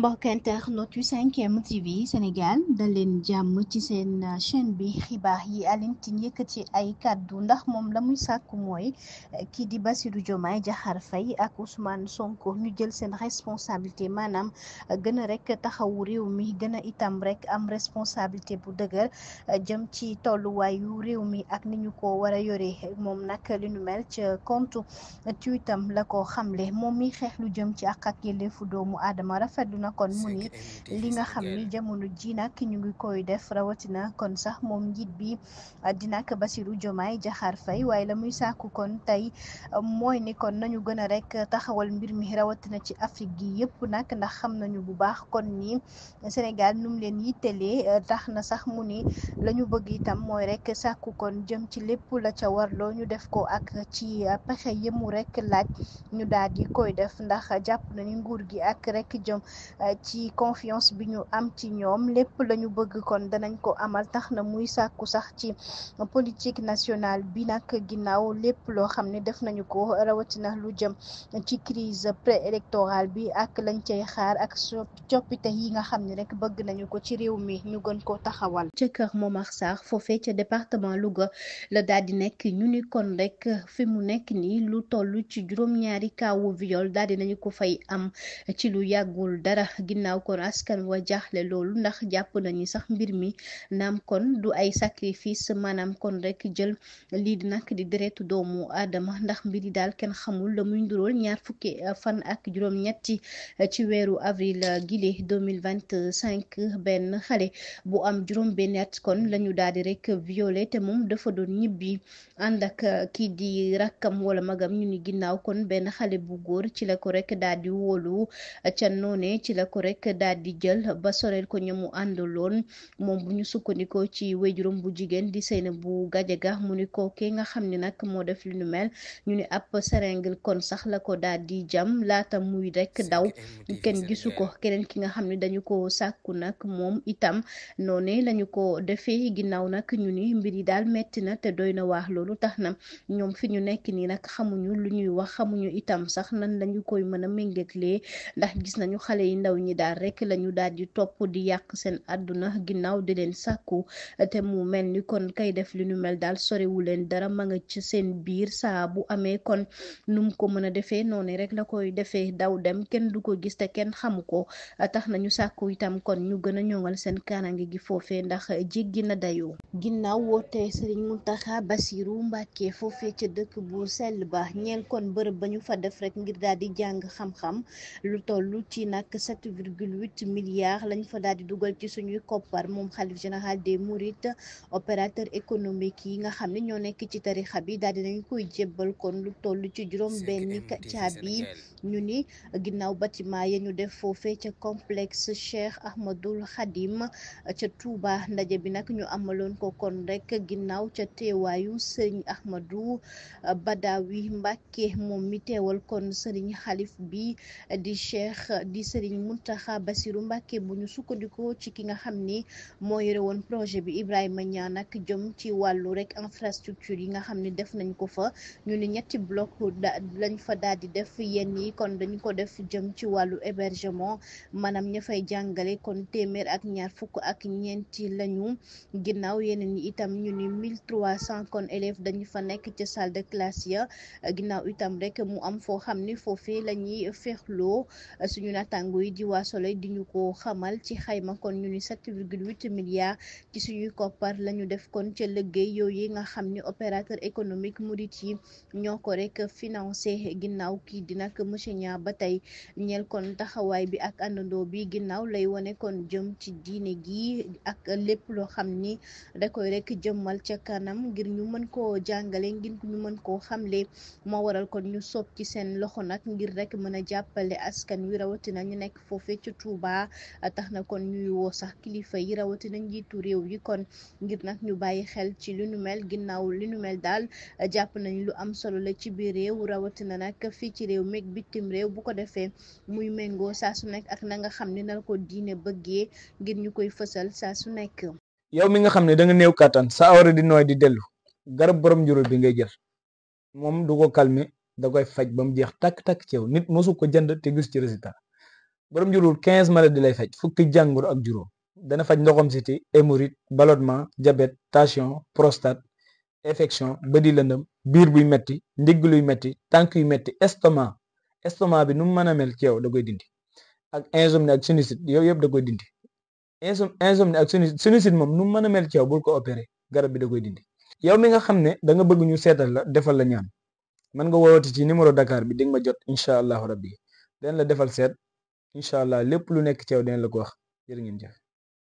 mbokk internet yu 5M TV Sénégal dal leen jàmm ci seen chaîne bi xibaar yi Alioune Tine yëkkati ay kàddu ndax moom la muy sàkku mooy kii di Bassirou Diomaye Diakhar Faye ak Ousmane Sonko ñu jël seen responsabilité maanaam gën a rek taxawu réew mi gën a itam rek am responsabilité bu dëgër jëm ci tolluwaayu réew mi ak ni ñu ko war a yore moom nag li nu mel ca compte tweetam la ko xamle moom mi xeex lu jëm ci ak yelleefu doomu aadama rafetlu na kon mu ni li nga xam ni jamono ji nag ñu ngi koy def rawatina kon sax moom njiit bi di nag Bassirou Diomaye Diakhar Faye waaye la muy sàkku kon tey mooy ni kon nañu gën a rek taxawal mbir mi rawatina ci Afrique gi yëpp nag ndax xam nañu bu baax kon ni Sénégal nu mu leen yittelee tax na sax mu ni la ñu bëgg itam mooy rek sàkku kon jëm ci lépp la ca warloo ñu def ko ak ci pexe yëmu rek laaj ñu daal di koy def ndax jàpp nañu nguur gi ak rek jëm ci confiance bi ñu am ci ñoom lépp la ñu bëgg kon danañ ko amal tax na muy sàkku sax ci politique nationale bi nag ginnaaw lépp loo xam ne def nañu ko rawatina lu jëm ci crise préélectorale bi ak lañ cay xaar ak coppite yi nga xam ne rek bëgg nañu ko ci réew mi ñu gën ko taxawal. ca kër Momar Sarr foofee ca département Louga la daal di nekk ñu ni kon rek fi mu nekk nii lu toll ci juróom-ñaari kaawu viol daal di nañu ko fay am ci lu yàggul dara ginnaaw kon askan wa jaaxle loolu ndax jàpp nañu sax mbir mi naam kon du ay sacrifice maanaam kon rek jël lii di nag di deretu doomu aadama ndax mbir yi daal kenn xamul la muy ndurool ñaar fukki fan ak juróom-ñetti ci weeru avril gile 2025 benn xale bu am juróom benn at kon lañu daal di rek violé te moom dafa doon ñibbi ànd ak kii di rakkam wala magam ñu ni ginnaaw kon benn xale bu góor ci la ko rek daal di wóolu ca noone ci la ko rek daal di jël ba soreel ko ñamu àndaloon moom bu ñu sukkandikoo ci wéjurum bu jigéen di Seynabou Gadiaga mu ni ko ki nga xam ne nag moo def li nu mel ñu ni ab seringue kon sax la ko daal di jam laata muy rek daw kenn gisu ko keneen ki nga xam ne dañu ko sàkku nag moom itam noone lañu ko defee ginnaaw nag ñu ni mbir yi daal metti na te doy na waax loolu tax na ñoom fi ñu nekk nii nag xamuñu lu ñuy wax xamuñu itam sax nan lañu koy mën a méngatlee ndax gis nañu xale yi ndaw ñi daal rek lañu daal di topp di yàq seen àdduna ginnaaw di leen sàkku te mu mel ni kon kay def li nu mel daal sorewu leen dara ma nga ci seen biir saa bu amee kon nu mu ko mën a defee noonu rek la koy defee daw dem kenn du ko gis te kenn xamu ko tax nañu sàkku itam kon ñu gën a ñoŋal seen karange gi foofee ndax jéggi na dayoo. ginnaaw woote Serigne Mountakha Bassirou Mbacké foofee ca dëkk bu sell ba ñeel kon bërëb ba ñu fa def rek ngir daal di jàng xam-xam lu toll ci nag 7,8 milliards lañ fa daal di dugal ci suñuy koppar moom xalif général des mourides opérateur économique yi nga xam ne ñoo nekk ci tarixa bi daal di nañ koy jébbal kon lu toll ci juróom benni caabi ñu ni ginnaaw bâtiment ya ñu def foofee ca complexe Cheikh Ahmadoul Khadim ca Touba ndaje bi nag ñu amaloon ko kon rek ginnaaw ca teewaayu Serigne Ahmadou Badawi Mbacké moom mi teewal kon Serigne xalif bi di Cheikh di Serigne Mountakha Bassirou Mbacké bu ñu sukkandikoo ci ki nga xam ni moo yore woon projet bi Ibrahima Niang nag jëm ci wàllu rek infrastructure yi nga xam ne def nañ ko fa ñu ni ñetti bloc lañ fa daal di def yenn yi kon dañ ko def jëm ci wàllu hébergement maanaam ña fay jàngale kon téeméer ak ñaar fukk ak ñeenti lañu ginnaaw yeneen yi itam ñu ni 1300 kon élèves dañu fa nekk ci salle de classe ya ginnaaw itam rek mu am foo xam ni foofee la ñuy feexloo suñu naataango yi di waa Soleil di ñu ko xamal ci xayma kon ñu ni 7,8 milliards ci suñuy koppar la ñu def kon ca liggéey yooyu nga xam ni opérateur économique murit yi ñoo ko rek financé ginnaaw kii di nag monsieur Niang ba tey ñeel kon taxawaay bi ak àndandoo bi ginnaaw lay wane kon jëm ci diine gi ak lépp loo xam ni da koy rek jëmmal ca kanam ngir ñu mën koo jàngale ngir ñu mën koo xamle moo waral kon ñu soob ci seen loxo nag ngir rek mën a jàppale askan wi rawatina ñu nekk foofee ca Touba tax na kon ñuy woo sax kilifa yi rawatina njiitu réew yi kon ngir nag ñu bàyyi xel ci li nu mel ginnaaw li nu mel daal jàpp nañ lu am solo la ci biir réew rawatina nag fii ci réew meeg bitim réew bu ko defee muy méngoo saa su nekk ak na nga xam ne na ko diine bëggee ngir ñu koy fësal saa su nekk. yow mi nga xam ne da nga néew kàttan sa awra di nooy di dellu garab borom njuróol bi ngay jël moom du ko calmer da koy faj ba mu jeex takk-takk ci yow nit mosu ko jënd te gis ci résultat borom njurul 15 maladies lay faj fukki jàngoro ak juróom dana faj ndoxam siti hémorroïde ballonnement diabète tension prostate infection bëdi lëndëm biir buy metti ndigg luy metti tànk yu metti estomac bi nu mu mën a mel ci yow da koy dindi ak insomnie ak sinusite yow yëpp da koy dindi insomnie ak sinusite moom nu mu mën a mel ci yow bul ko opéré garab bi da koy dindi yow mi nga xam ne da nga bëgg ñu seetal la defal la ñaan mën nga woowati ci numéro Dakar bi di nga ma jot incha allahu rabbi den la defal seet incha allah lépp lu nekk ci yow den la ko wax jërë ngeen jëf